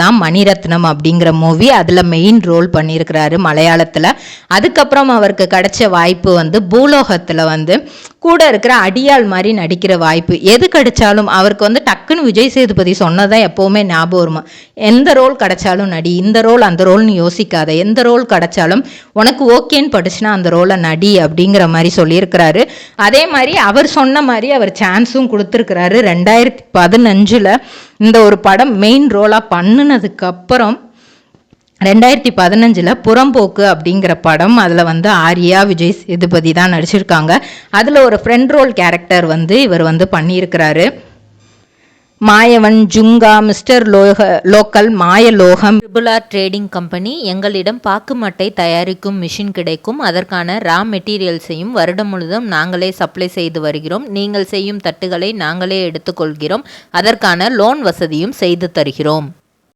தான் மணிரத்னம் அப்படிங்கிற மூவி. அதில் மெயின் ரோல் பண்ணியிருக்கிறாரு மலையாளத்தில். அதுக்கப்புறம் அவருக்கு கிடைச்ச வாய்ப்பு வந்து பூலோகத்தில் வந்து கூட இருக்கிற அடியாள் மாதிரி நடிக்கிற வாய்ப்பு. எது கிடைச்சாலும் அவருக்கு வந்து டக்குன்னு விஜய் சேதுபதி சொன்னதான் எப்போவுமே ஞாபகம் வருமா, எந்த ரோல் கிடைச்சாலும் நடி, இந்த ரோல் அந்த ரோல்னு யோசிக்காத, எந்த ரோல் கிடைச்சாலும் உனக்கு ஓகேன்னு பட்டுச்சுன்னா அந்த ரோலை நடி அப்படிங்கிற மாதிரி சொல்லியிருக்கிறாரு. அதே மாதிரி அவர் சொன்ன மாதிரி அவர் சான்ஸும் கொடுத்துருக்கிறாரு. 2015 இந்த ஒரு படம் மெயின் ரோலாக பண்ணினதுக்கப்புறம் 2015 புறம்போக்கு அப்படிங்கிற படம், அதில் வந்து ஆர்யா, விஜய் சேதுபதி தான் நடிச்சிருக்காங்க. அதில் ஒரு ஃப்ரெண்ட் ரோல் கேரக்டர் வந்து இவர் வந்து பண்ணியிருக்கிறாரு. மாயவன், Junga, mister local, மாயலோகம், ட்ரிபுலார் trading company. எங்களிடம் பாக்கு மட்டை தயாரிக்கும் மிஷின் கிடைக்கும். அதற்கான ரா மெட்டீரியல்ஸையும் வருடம் முழுதும் நாங்களே சப்ளை செய்து வருகிறோம். நீங்கள் செய்யும் தட்டுகளை நாங்களே எடுத்துக்கொள்கிறோம். அதற்கான லோன் வசதியும் செய்து தருகிறோம்.